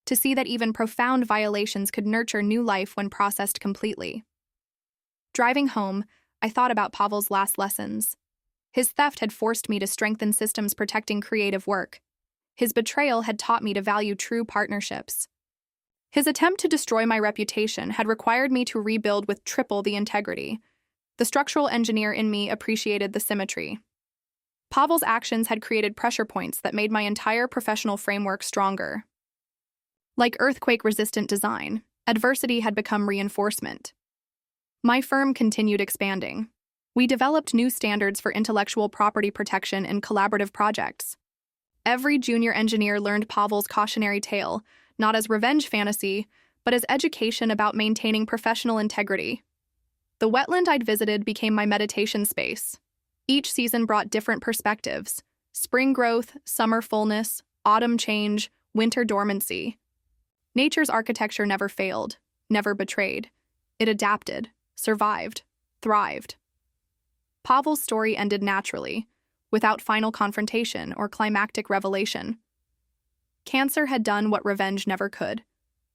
To see that even profound violations could nurture new life when processed completely. Driving home, I thought about Pavel's last lessons. His theft had forced me to strengthen systems protecting creative work. His betrayal had taught me to value true partnerships. His attempt to destroy my reputation had required me to rebuild with triple the integrity. The structural engineer in me appreciated the symmetry. Pavel's actions had created pressure points that made my entire professional framework stronger. Like earthquake-resistant design, adversity had become reinforcement. My firm continued expanding. We developed new standards for intellectual property protection in collaborative projects. Every junior engineer learned Pavel's cautionary tale, not as revenge fantasy, but as education about maintaining professional integrity. The wetland I'd visited became my meditation space. Each season brought different perspectives: spring growth, summer fullness, autumn change, winter dormancy. Nature's architecture never failed, never betrayed. It adapted, survived, thrived. Pavel's story ended naturally, without final confrontation or climactic revelation. Cancer had done what revenge never could: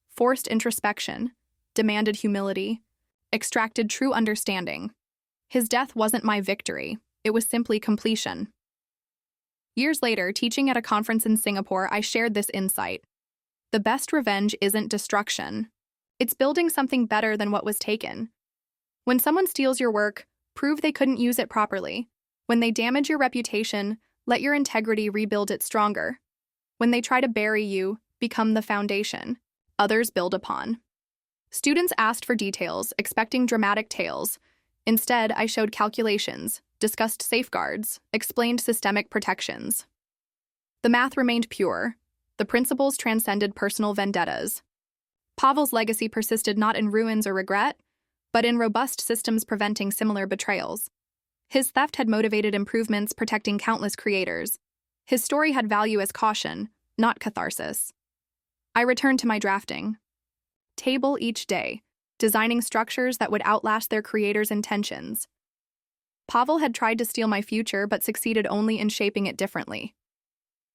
forced introspection, demanded humility, extracted true understanding. His death wasn't my victory, it was simply completion. Years later, teaching at a conference in Singapore, I shared this insight. The best revenge isn't destruction. It's building something better than what was taken. When someone steals your work, prove they couldn't use it properly. When they damage your reputation, let your integrity rebuild it stronger. When they try to bury you, become the foundation others build upon. Students asked for details, expecting dramatic tales. Instead, I showed calculations, discussed safeguards, explained systemic protections. The math remained pure. The principles transcended personal vendettas. Pavel's legacy persisted not in ruins or regret, but in robust systems preventing similar betrayals. His theft had motivated improvements protecting countless creators. His story had value as caution, not catharsis. I returned to my drafting table each day, designing structures that would outlast their creators' intentions. Pavel had tried to steal my future but succeeded only in shaping it differently.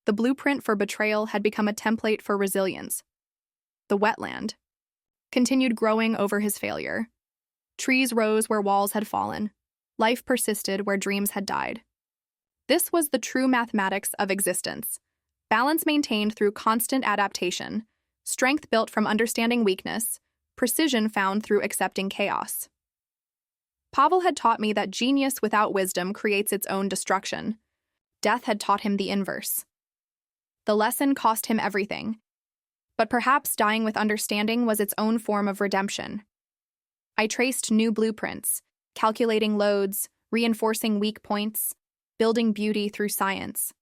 The blueprint for betrayal had become a template for resilience. The wetland continued growing over his failure. Trees rose where walls had fallen. Life persisted where dreams had died. This was the true mathematics of existence. Balance maintained through constant adaptation, strength built from understanding weakness, precision found through accepting chaos. Pavel had taught me that genius without wisdom creates its own destruction. Death had taught him the inverse. The lesson cost him everything, but perhaps dying with understanding was its own form of redemption. I traced new blueprints, calculating loads, reinforcing weak points, building beauty through science.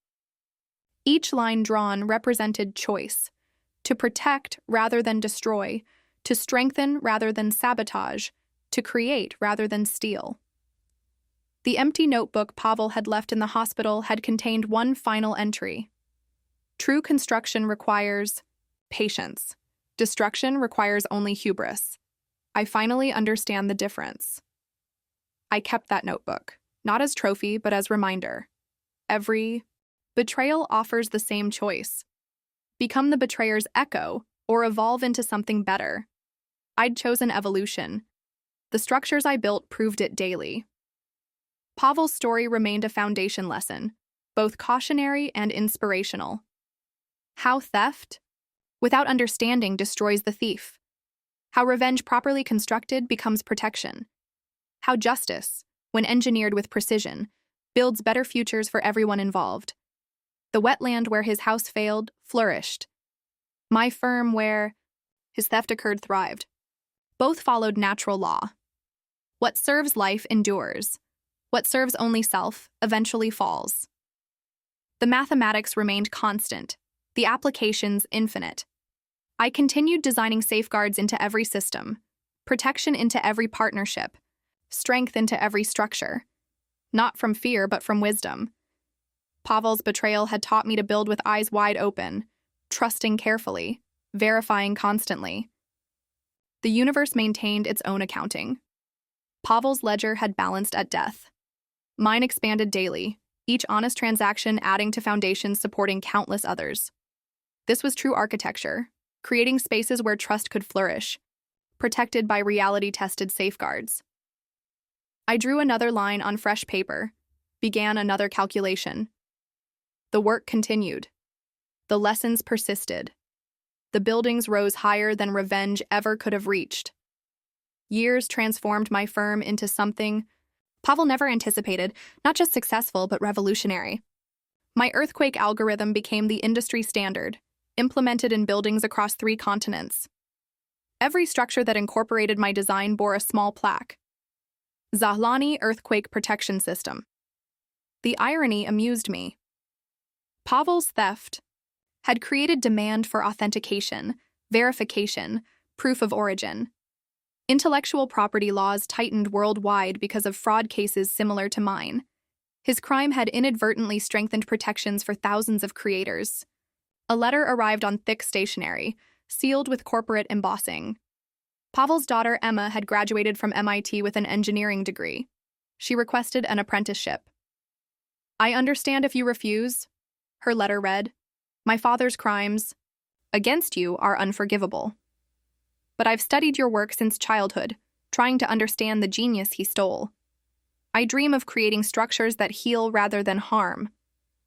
Each line drawn represented choice: to protect rather than destroy, to strengthen rather than sabotage, to create rather than steal. The empty notebook Pavel had left in the hospital had contained one final entry. True construction requires patience. Destruction requires only hubris. I finally understand the difference. I kept that notebook, not as trophy, but as reminder. Every betrayal offers the same choice: become the betrayer's echo or evolve into something better. I'd chosen evolution. The structures I built proved it daily. Pavel's story remained a foundation lesson, both cautionary and inspirational. How theft, without understanding, destroys the thief. How revenge properly constructed becomes protection. How justice, when engineered with precision, builds better futures for everyone involved. The wetland where his house failed flourished. My firm where his theft occurred thrived. Both followed natural law. What serves life endures. What serves only self eventually falls. The mathematics remained constant, the applications infinite. I continued designing safeguards into every system, protection into every partnership, strength into every structure. Not from fear, but from wisdom. Pavel's betrayal had taught me to build with eyes wide open, trusting carefully, verifying constantly. The universe maintained its own accounting. Pavel's ledger had balanced at death. Mine expanded daily, each honest transaction adding to foundations supporting countless others. This was true architecture, creating spaces where trust could flourish, protected by reality-tested safeguards. I drew another line on fresh paper, began another calculation. The work continued. The lessons persisted. The buildings rose higher than revenge ever could have reached. Years transformed my firm into something Pavel never anticipated, not just successful, but revolutionary. My earthquake algorithm became the industry standard, implemented in buildings across 3 continents. Every structure that incorporated my design bore a small plaque. Zahlani Earthquake Protection System. The irony amused me. Pavel's theft had created demand for authentication, verification, proof of origin. Intellectual property laws tightened worldwide because of fraud cases similar to mine. His crime had inadvertently strengthened protections for thousands of creators. A letter arrived on thick stationery, sealed with corporate embossing. Pavel's daughter Emma had graduated from MIT with an engineering degree. She requested an apprenticeship. "I understand if you refuse," her letter read. "My father's crimes against you are unforgivable. But I've studied your work since childhood, trying to understand the genius he stole. I dream of creating structures that heal rather than harm.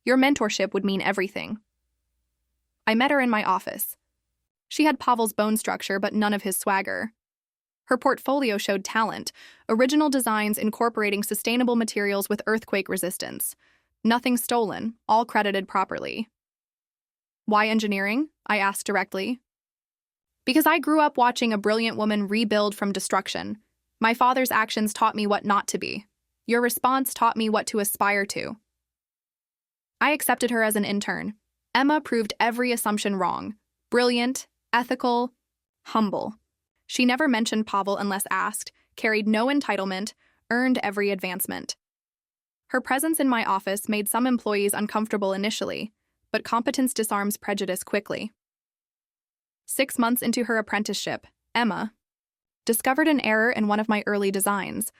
Your mentorship would mean everything." I met her in my office. She had Pavel's bone structure, but none of his swagger. Her portfolio showed talent, original designs incorporating sustainable materials with earthquake resistance. Nothing stolen, all credited properly. "Why engineering?" I asked directly. "Because I grew up watching a brilliant woman rebuild from destruction. My father's actions taught me what not to be. Your response taught me what to aspire to." I accepted her as an intern. Emma proved every assumption wrong. Brilliant, ethical, humble. She never mentioned Pavel unless asked, carried no entitlement, earned every advancement. Her presence in my office made some employees uncomfortable initially, but competence disarms prejudice quickly. 6 months into her apprenticeship, Emma discovered an error in one of my early designs,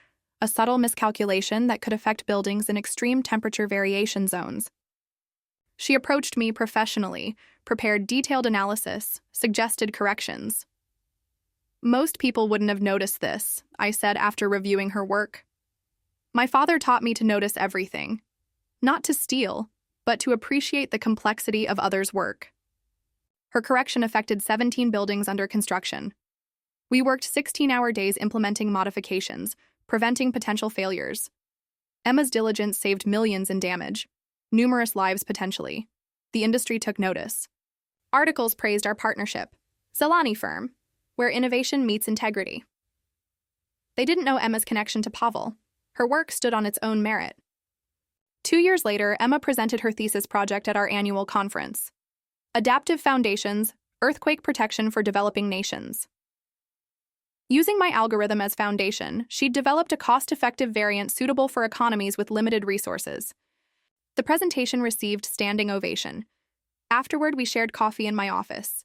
a subtle miscalculation that could affect buildings in extreme temperature variation zones. She approached me professionally, prepared detailed analysis, suggested corrections. "Most people wouldn't have noticed this," I said after reviewing her work. "My father taught me to notice everything, not to steal, but to appreciate the complexity of others' work." Her correction affected 17 buildings under construction. We worked 16-hour days implementing modifications, preventing potential failures. Emma's diligence saved millions in damage, numerous lives potentially. The industry took notice. Articles praised our partnership, Zahlani firm, where innovation meets integrity. They didn't know Emma's connection to Pavel. Her work stood on its own merit. 2 years later, Emma presented her thesis project at our annual conference. Adaptive Foundations, Earthquake Protection for Developing Nations. Using my algorithm as foundation, she'd developed a cost-effective variant suitable for economies with limited resources. The presentation received standing ovation. Afterward, we shared coffee in my office.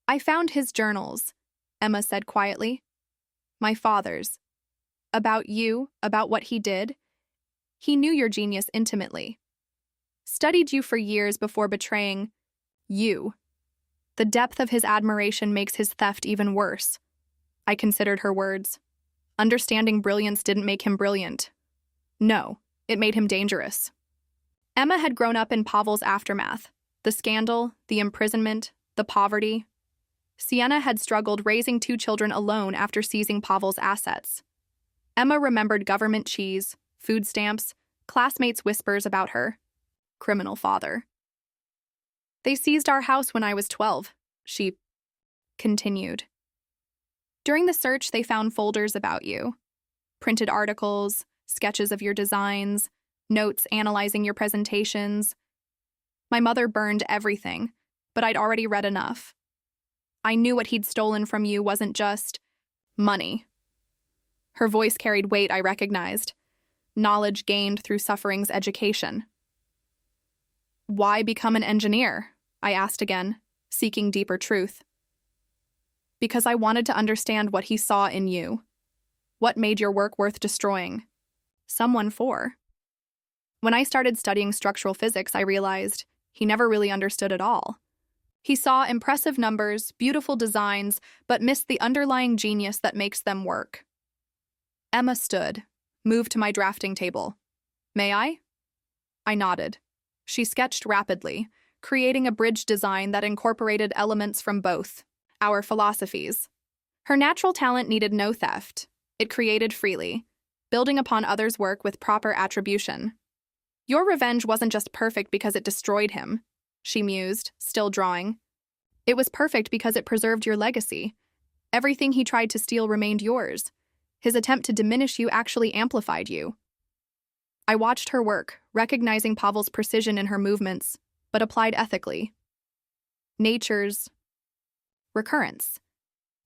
"I found his journals," Emma said quietly. "My father's. About you, about what he did. He knew your genius intimately. Studied you for years before betraying you. The depth of his admiration makes his theft even worse." I considered her words. Understanding brilliance didn't make him brilliant. No, it made him dangerous. Emma had grown up in Pavel's aftermath. The scandal, the imprisonment, the poverty. Sienna had struggled raising 2 children alone after seizing Pavel's assets. Emma remembered government cheese, food stamps, classmates' whispers about her criminal father. They seized our house when I was 12, she continued. During the search, they found folders about you, printed articles, sketches of your designs, notes analyzing your presentations. My mother burned everything, but I'd already read enough. I knew what he'd stolen from you wasn't just money. Her voice carried weight I recognized, knowledge gained through suffering's education. Why become an engineer? I asked again, seeking deeper truth. Because I wanted to understand what he saw in you. What made your work worth destroying someone for? When I started studying structural physics, I realized he never really understood at all. He saw impressive numbers, beautiful designs, but missed the underlying genius that makes them work. Emma stood, moved to my drafting table. May I? I nodded. She sketched rapidly, creating a bridge design that incorporated elements from both our philosophies. Her natural talent needed no theft. It created freely, building upon others' work with proper attribution. Your revenge wasn't just perfect because it destroyed him, she mused, still drawing. It was perfect because it preserved your legacy. Everything he tried to steal remained yours. His attempt to diminish you actually amplified you. I watched her work, recognizing Pavel's precision in her movements, but applied ethically. Nature's recurrence,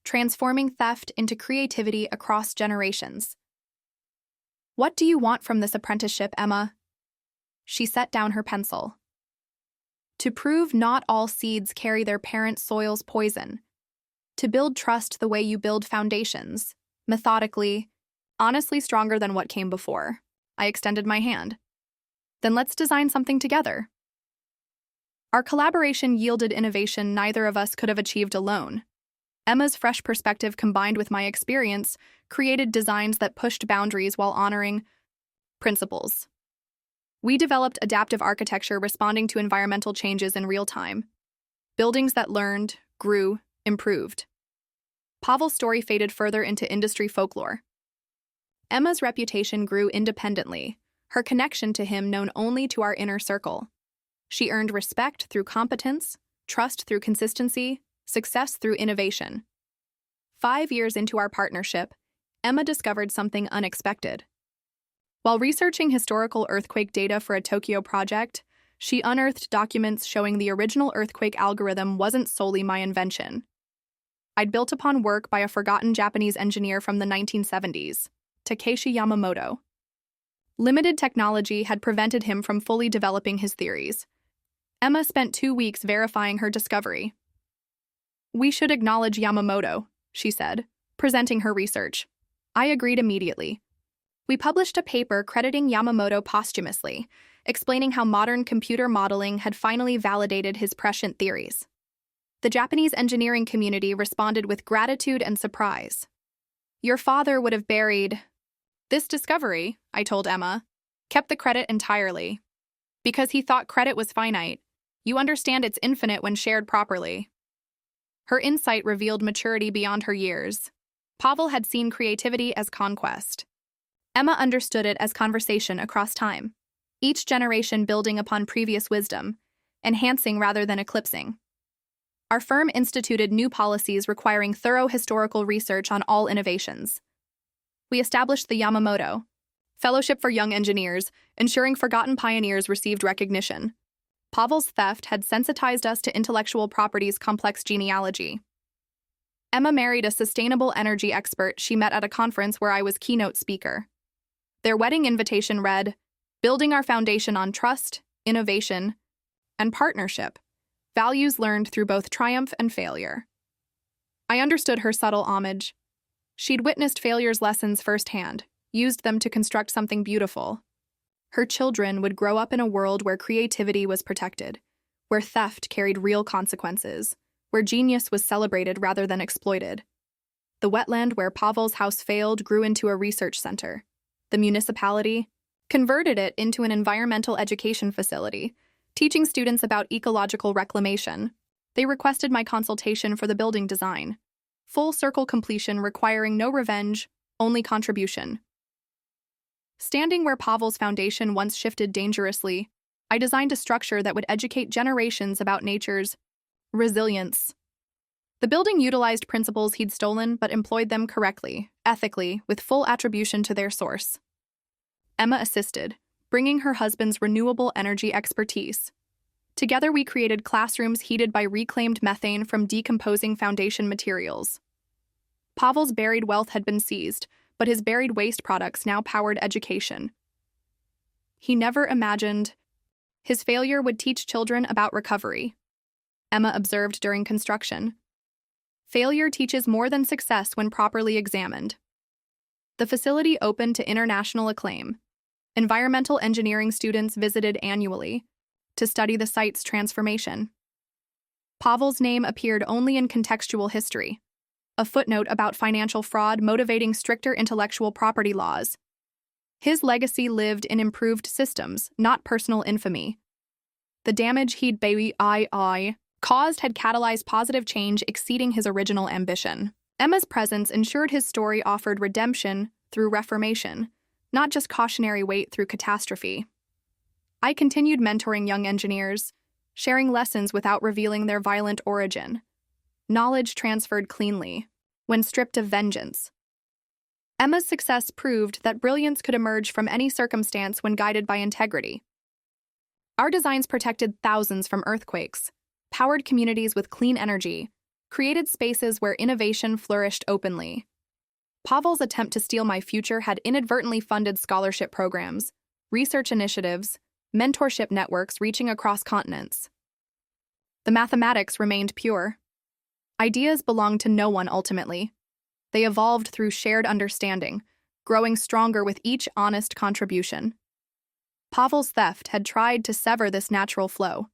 transforming theft into creativity across generations. What do you want from this apprenticeship, Emma? She set down her pencil. To prove not all seeds carry their parent soil's poison. To build trust the way you build foundations, methodically, honestly stronger than what came before. I extended my hand. Then let's design something together. Our collaboration yielded innovation neither of us could have achieved alone. Emma's fresh perspective combined with my experience created designs that pushed boundaries while honoring principles. We developed adaptive architecture responding to environmental changes in real time. Buildings that learned, grew, improved. Pavel's story faded further into industry folklore. Emma's reputation grew independently, her connection to him known only to our inner circle. She earned respect through competence, trust through consistency, success through innovation. 5 years into our partnership, Emma discovered something unexpected. While researching historical earthquake data for a Tokyo project, she unearthed documents showing the original earthquake algorithm wasn't solely my invention. I'd built upon work by a forgotten Japanese engineer from the 1970s, Takeshi Yamamoto. Limited technology had prevented him from fully developing his theories. Emma spent 2 weeks verifying her discovery. We should acknowledge Yamamoto, she said, presenting her research. I agreed immediately. We published a paper crediting Yamamoto posthumously, explaining how modern computer modeling had finally validated his prescient theories. The Japanese engineering community responded with gratitude and surprise. Your father would have buried this discovery, I told Emma, kept the credit entirely. Because he thought credit was finite. You understand it's infinite when shared properly. Her insight revealed maturity beyond her years. Pavel had seen creativity as conquest. Emma understood it as conversation across time, each generation building upon previous wisdom, enhancing rather than eclipsing. Our firm instituted new policies requiring thorough historical research on all innovations. We established the Yamamoto Fellowship for Young Engineers, ensuring forgotten pioneers received recognition. Pavel's theft had sensitized us to intellectual property's complex genealogy. Emma married a sustainable energy expert she met at a conference where I was keynote speaker. Their wedding invitation read, "Building our foundation on trust, innovation, and partnership, values learned through both triumph and failure." I understood her subtle homage. She'd witnessed failure's lessons firsthand, used them to construct something beautiful. Her children would grow up in a world where creativity was protected, where theft carried real consequences, where genius was celebrated rather than exploited. The wetland where Pavel's house failed grew into a research center. The municipality converted it into an environmental education facility, teaching students about ecological reclamation. They requested my consultation for the building design. Full circle completion requiring no revenge, only contribution. Standing where Pavel's foundation once shifted dangerously, I designed a structure that would educate generations about nature's resilience. The building utilized principles he'd stolen but employed them correctly, ethically, with full attribution to their source. Emma assisted, bringing her husband's renewable energy expertise. Together we created classrooms heated by reclaimed methane from decomposing foundation materials. Pavel's buried wealth had been seized, but his buried waste products now powered education. He never imagined his failure would teach children about recovery. Emma observed during construction. Failure teaches more than success when properly examined. The facility opened to international acclaim. Environmental engineering students visited annually to study the site's transformation. Pavel's name appeared only in contextual history, a footnote about financial fraud motivating stricter intellectual property laws. His legacy lived in improved systems, not personal infamy. The damage he'd caused had catalyzed positive change exceeding his original ambition. Emma's presence ensured his story offered redemption through reformation, not just cautionary weight through catastrophe. I continued mentoring young engineers, sharing lessons without revealing their violent origin. Knowledge transferred cleanly, when stripped of vengeance. Emma's success proved that brilliance could emerge from any circumstance when guided by integrity. Our designs protected thousands from earthquakes, powered communities with clean energy, created spaces where innovation flourished openly. Pavel's attempt to steal my future had inadvertently funded scholarship programs, research initiatives, mentorship networks reaching across continents. The mathematics remained pure. Ideas belonged to no one ultimately. They evolved through shared understanding, growing stronger with each honest contribution. Pavel's theft had tried to sever this natural flow.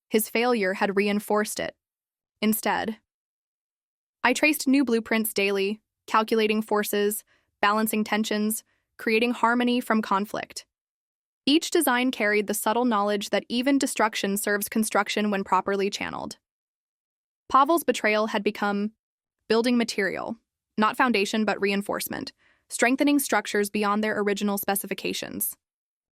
His failure had reinforced it. Instead, I traced new blueprints daily, calculating forces, balancing tensions, creating harmony from conflict. Each design carried the subtle knowledge that even destruction serves construction when properly channeled. Pavel's betrayal had become building material, not foundation but reinforcement, strengthening structures beyond their original specifications.